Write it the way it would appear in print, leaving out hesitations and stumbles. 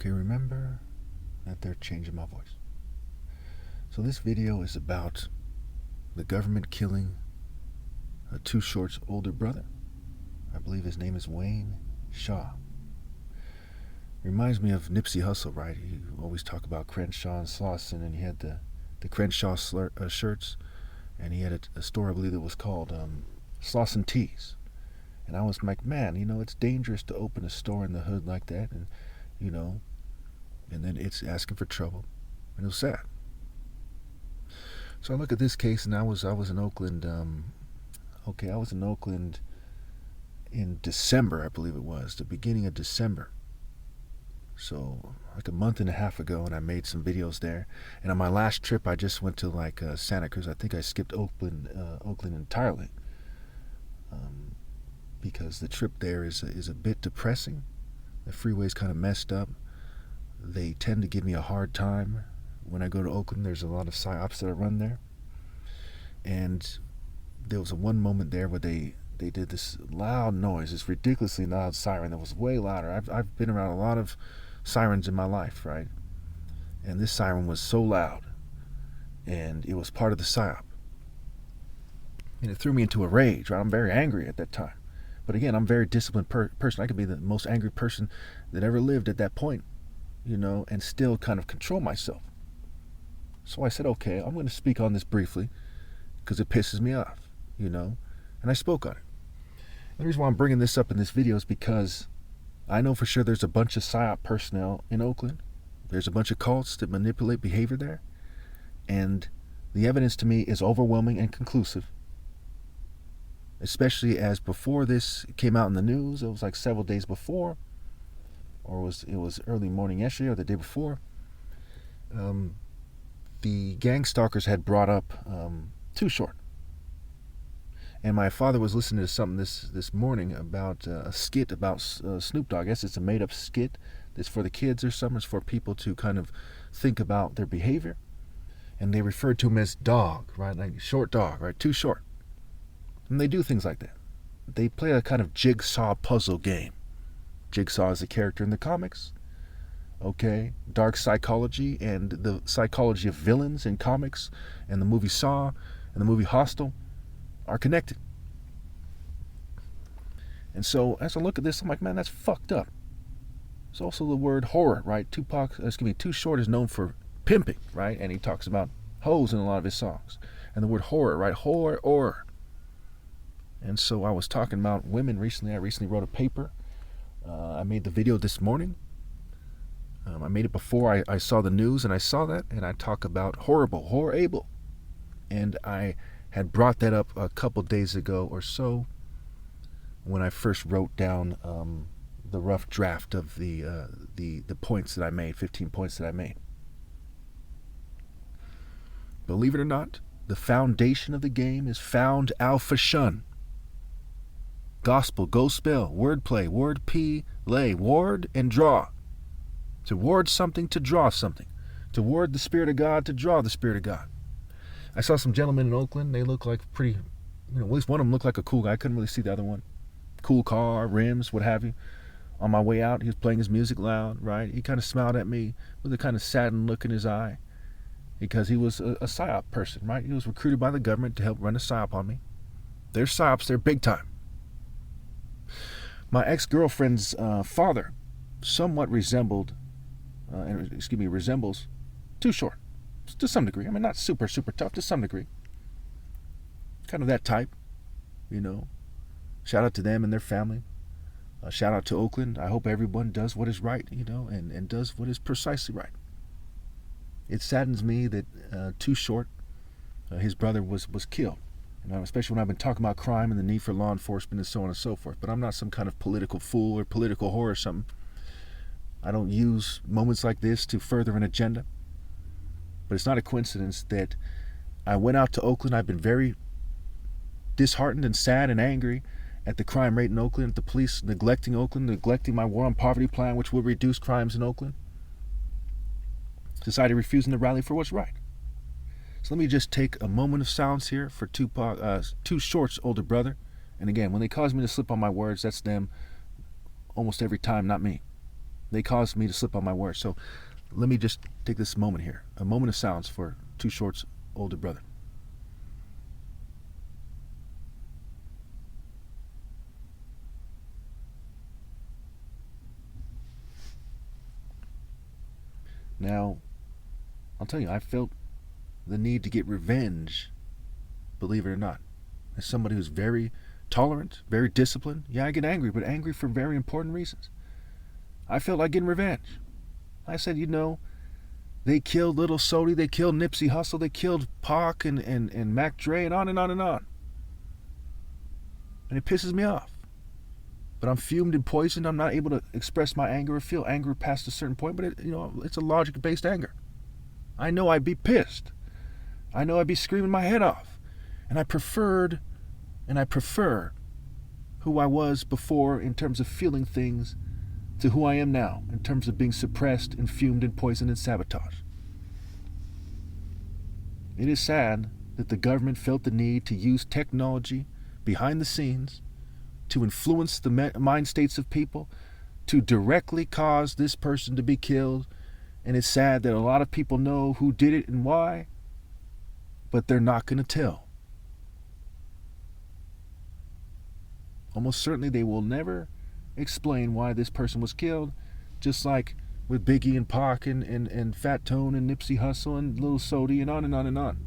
Okay, remember that they're changing my voice. So this video is about the government killing Too Short's older brother. I believe his name is Wayne Shaw. Reminds me of Nipsey Hussle, right? You always talk about Crenshaw and Slauson, and he had the Crenshaw shirts, and he had a store, I believe, that was called Slauson Tees. And I was like, man, it's dangerous to open a store in the hood like that, and and then it's asking for trouble, and it was sad. So I look at this case, and I was in Oakland. I was in Oakland in December, I believe it was, the beginning of December. So like a month and a half ago, and I made some videos there. And on my last trip, I just went to Santa Cruz. I think I skipped Oakland entirely, because the trip there is a bit depressing. The freeway's kind of messed up. They tend to give me a hard time when I go to Oakland. There's a lot of psyops that I run there, and there was one moment there where they did this loud noise, this ridiculously loud siren that was way louder. I've been around a lot of sirens in my life, right? And this siren was so loud, and it was part of the psyop. And it threw me into a rage, right? I'm very angry at that time. But again, I'm a very disciplined person. I could be the most angry person that ever lived at that point, and still kind of control myself. So I said, okay, I'm going to speak on this briefly because it pisses me off, and I spoke on it. And the reason why I'm bringing this up in this video is because I know for sure there's a bunch of PSYOP personnel in Oakland. There's a bunch of cults that manipulate behavior there. And the evidence to me is overwhelming and conclusive. Especially as before this came out in the news, it was like several days before, or it was early morning yesterday or the day before, the gang stalkers had brought up Too Short. And my father was listening to something this morning about a skit about Snoop Dogg. I guess it's a made-up skit. It's for the kids or something. It's for people to kind of think about their behavior. And they referred to him as dog, right? Like short dog, right? Too short. And they do things like that. They play a kind of jigsaw puzzle game. Jigsaw is a character in the comics. Okay? Dark psychology and the psychology of villains in comics and the movie Saw and the movie Hostel are connected. And so as I look at this, I'm like, man, that's fucked up. There's also the word horror, right? Too Short is known for pimping, right? And he talks about hoes in a lot of his songs. And the word horror, right? Horror. And so I was talking about women recently. I recently wrote a paper. I made the video this morning. I made it before I saw the news, and I saw that, and I talk about horrible. And I had brought that up a couple days ago or so when I first wrote down the rough draft of the points that I made, 15 points that I made. Believe it or not, the foundation of the game is found alpha shun. Gospel, go spell, wordplay, word P, lay, ward and draw. To ward something, to draw something. To ward the Spirit of God, to draw the Spirit of God. I saw some gentlemen in Oakland. They look like pretty, at least one of them looked like a cool guy. I couldn't really see the other one. Cool car, rims, what have you. On my way out, he was playing his music loud, right? He kind of smiled at me with a kind of saddened look in his eye because he was a PSYOP person, right? He was recruited by the government to help run a PSYOP on me. They're PSYOPs, they're big time. My ex-girlfriend's father somewhat resembles Too Short. To some degree. I mean, not super tough, to some degree. Kind of that type, Shout out to them and their family. Shout out to Oakland. I hope everyone does what is right, and does what is precisely right. It saddens me that Too Short, his brother, was killed. Especially when I've been talking about crime and the need for law enforcement and so on and so forth. But I'm not some kind of political fool or political whore or something. I don't use moments like this to further an agenda. But it's not a coincidence that I went out to Oakland. I've been very disheartened and sad and angry at the crime rate in Oakland, at the police neglecting Oakland, neglecting my war on poverty plan, which will reduce crimes in Oakland. Society refusing to rally for what's right. So let me just take a moment of silence here for Too Short's older brother. And again, when they cause me to slip on my words, that's them almost every time, not me. They caused me to slip on my words. So let me just take this moment here, a moment of silence for Too Short's older brother. Now, I'll tell you, I felt the need to get revenge, believe it or not. As somebody who's very tolerant, very disciplined, yeah, I get angry, but angry for very important reasons. I felt like getting revenge. I said, they killed Little Sody, they killed Nipsey Hussle, they killed Pac and Mac Dre, and on and on and on. And it pisses me off. But I'm fumed and poisoned. I'm not able to express my anger or feel anger past a certain point, but it's a logic-based anger. I know I'd be pissed. I know I'd be screaming my head off. And I prefer who I was before in terms of feeling things to who I am now in terms of being suppressed and fumed and poisoned and sabotaged. It is sad that the government felt the need to use technology behind the scenes to influence the mind states of people, to directly cause this person to be killed. And it's sad that a lot of people know who did it and why, but they're not going to tell. Almost certainly they will never explain why this person was killed, just like with Biggie and Pac and Fat Tone and Nipsey Hussle and Lil Sody and on and on and on.